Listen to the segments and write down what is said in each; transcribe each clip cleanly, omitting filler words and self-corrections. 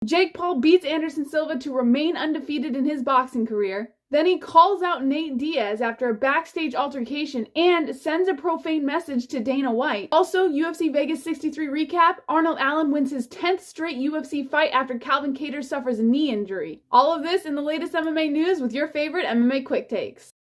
Jake Paul beats Anderson Silva to remain undefeated in his boxing career. Then he calls out Nate Diaz after a backstage altercation and sends a profane message to Dana White. Also, UFC Vegas 63 recap, Arnold Allen wins his 10th straight UFC fight after Calvin Kattar suffers a knee injury. All of this in the latest MMA news with your favorite MMA Quick Takes.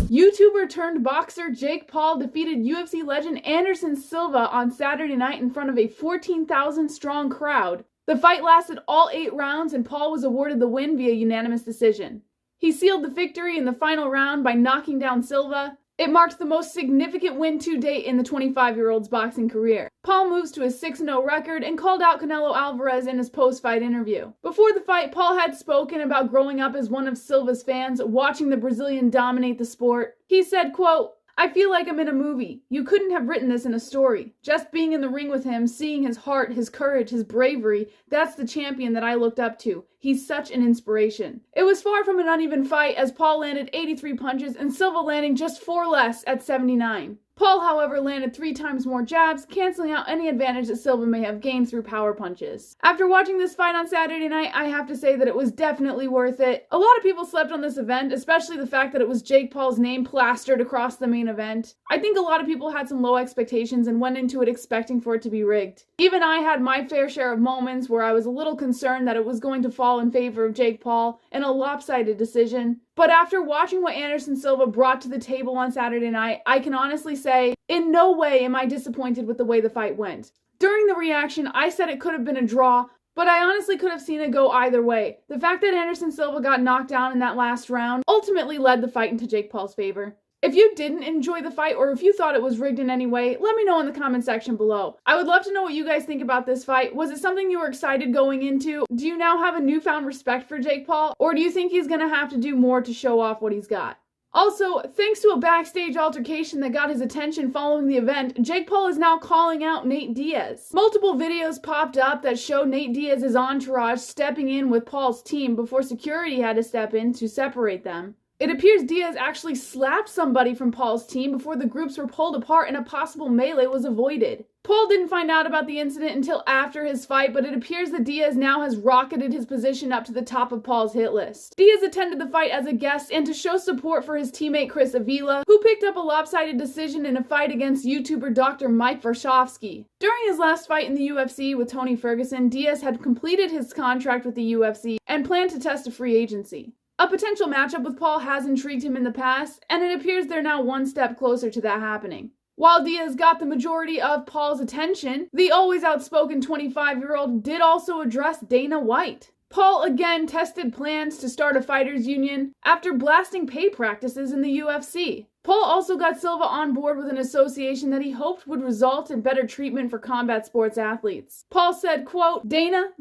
YouTuber turned boxer Jake Paul defeated UFC legend Anderson Silva on Saturday night in front of a 14,000 strong crowd. The fight lasted all 8 rounds and Paul was awarded the win via unanimous decision. He sealed the victory in the final round by knocking down Silva. It marked the most significant win to date in the 25-year-old's boxing career. Paul moves to a 6-0 record and called out Canelo Alvarez in his post-fight interview. Before the fight, Paul had spoken about growing up as one of Silva's fans, watching the Brazilian dominate the sport. He said, quote, "I feel like I'm in a movie. You couldn't have written this in a story. Just being in the ring with him, seeing his heart, his courage, his bravery, that's the champion that I looked up to. He's such an inspiration." It was far from an uneven fight as Paul landed 83 punches and Silva landing just 4 less at 79. Paul, however, landed 3 times more jabs, canceling out any advantage that Silva may have gained through power punches. After watching this fight on Saturday night, I have to say that it was definitely worth it. A lot of people slept on this event, especially the fact that it was Jake Paul's name plastered across the main event. I think a lot of people had some low expectations and went into it expecting for it to be rigged. Even I had my fair share of moments where I was a little concerned that it was going to fall in favor of Jake Paul in a lopsided decision. But after watching what Anderson Silva brought to the table on Saturday night, I can honestly say, in no way am I disappointed with the way the fight went. During the reaction, I said it could have been a draw, but I honestly could have seen it go either way. The fact that Anderson Silva got knocked down in that last round ultimately led the fight into Jake Paul's favor. If you didn't enjoy the fight or if you thought it was rigged in any way, let me know in the comment section below. I would love to know what you guys think about this fight. Was it something you were excited going into? Do you now have a newfound respect for Jake Paul? Or do you think he's going to have to do more to show off what he's got? Also, thanks to a backstage altercation that got his attention following the event, Jake Paul is now calling out Nate Diaz. Multiple videos popped up that show Nate Diaz's entourage stepping in with Paul's team before security had to step in to separate them. It appears Diaz actually slapped somebody from Paul's team before the groups were pulled apart and a possible melee was avoided. Paul didn't find out about the incident until after his fight, but it appears that Diaz now has rocketed his position up to the top of Paul's hit list. Diaz attended the fight as a guest and to show support for his teammate Chris Avila, who picked up a lopsided decision in a fight against YouTuber Dr. Mike Warshawski. During his last fight in the UFC with Tony Ferguson, Diaz had completed his contract with the UFC and planned to test a free agency. A potential matchup with Paul has intrigued him in the past, and it appears they're now one step closer to that happening. While Diaz got the majority of Paul's attention, the always outspoken 25-year-old did also address Dana White. Paul again tested plans to start a fighters union after blasting pay practices in the UFC. Paul also got Silva on board with an association that he hoped would result in better treatment for combat sports athletes. Paul said, quote, Dana.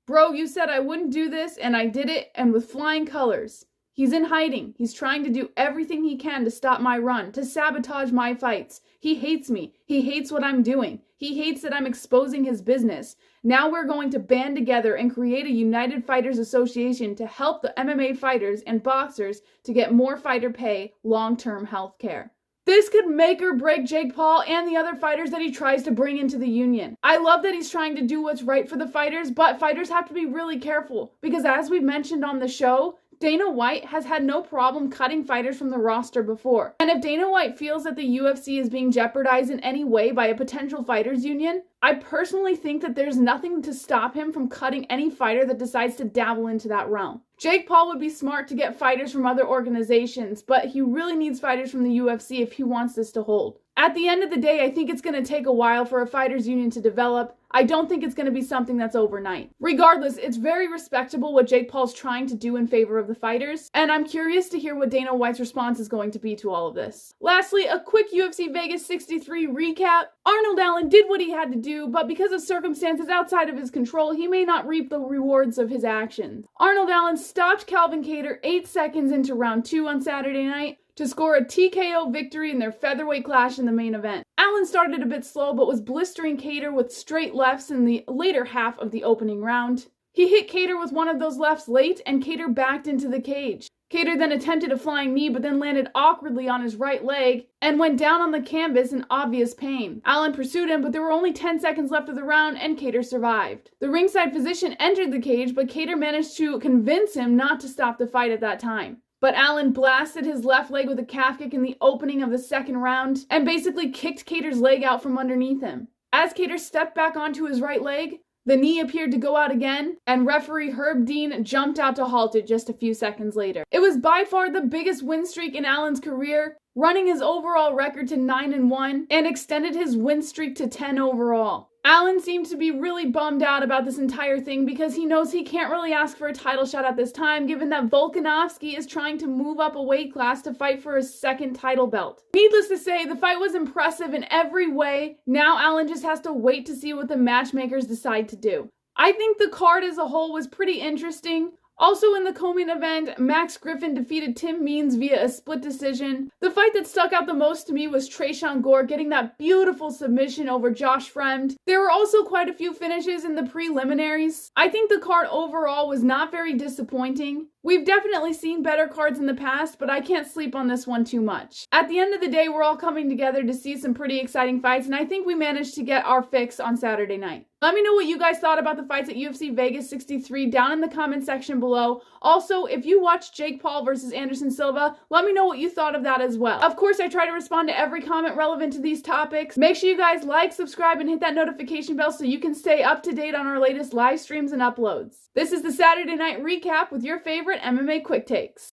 Bro, you said I wouldn't do this, and I did it, and with flying colors. He's in hiding. He's trying to do everything he can to stop my run, to sabotage my fights. He hates me. He hates what I'm doing. He hates that I'm exposing his business. Now we're going to band together and create a United Fighters Association to help the MMA fighters and boxers to get more fighter pay, long-term health care. This could make or break Jake Paul and the other fighters that he tries to bring into the union. I love that he's trying to do what's right for the fighters, but fighters have to be really careful because as we've mentioned on the show, Dana White has had no problem cutting fighters from the roster before. And if Dana White feels that the UFC is being jeopardized in any way by a potential fighters union, I personally think that there's nothing to stop him from cutting any fighter that decides to dabble into that realm. Jake Paul would be smart to get fighters from other organizations, but he really needs fighters from the UFC if he wants this to hold. At the end of the day, I think it's going to take a while for a fighters union to develop. I don't think it's going to be something that's overnight. Regardless, it's very respectable what Jake Paul's trying to do in favor of the fighters, and I'm curious to hear what Dana White's response is going to be to all of this. Lastly, a quick UFC Vegas 63 recap. Arnold Allen did what he had to do, but because of circumstances outside of his control, he may not reap the rewards of his actions. Arnold Allen stopped Calvin Kattar 8 seconds into round 2 on Saturday night to score a TKO victory in their featherweight clash in the main event. Allen started a bit slow but was blistering Kattar with straight lefts in the later half of the opening round. He hit Kattar with one of those lefts late and Kattar backed into the cage. Kattar then attempted a flying knee but then landed awkwardly on his right leg and went down on the canvas in obvious pain. Allen pursued him, but there were only 10 seconds left of the round and Kattar survived. The ringside physician entered the cage, but Kattar managed to convince him not to stop the fight at that time. But Allen blasted his left leg with a calf kick in the opening of the second round and basically kicked Kattar's leg out from underneath him. As Kattar stepped back onto his right leg, the knee appeared to go out again, and referee Herb Dean jumped out to halt it just a few seconds later. It was by far the biggest win streak in Allen's career, running his overall record to 9-1 and extended his win streak to 10 overall. Allen seemed to be really bummed out about this entire thing because he knows he can't really ask for a title shot at this time, given that Volkanovski is trying to move up a weight class to fight for his second title belt. Needless to say, the fight was impressive in every way. Now Allen just has to wait to see what the matchmakers decide to do. I think the card as a whole was pretty interesting. Also in the co-main event, Max Griffin defeated Tim Means via a split decision. The fight that stuck out the most to me was Tresean Gore getting that beautiful submission over Josh Fremd. There were also quite a few finishes in the preliminaries. I think the card overall was not very disappointing. We've definitely seen better cards in the past, but I can't sleep on this one too much. At the end of the day, we're all coming together to see some pretty exciting fights, and I think we managed to get our fix on Saturday night. Let me know what you guys thought about the fights at UFC Vegas 63 down in the comment section below. Also, if you watched Jake Paul versus Anderson Silva, let me know what you thought of that as well. Of course, I try to respond to every comment relevant to these topics. Make sure you guys like, subscribe, and hit that notification bell so you can stay up to date on our latest live streams and uploads. This is the Saturday Night Recap with your favorite MMA Quick Takes.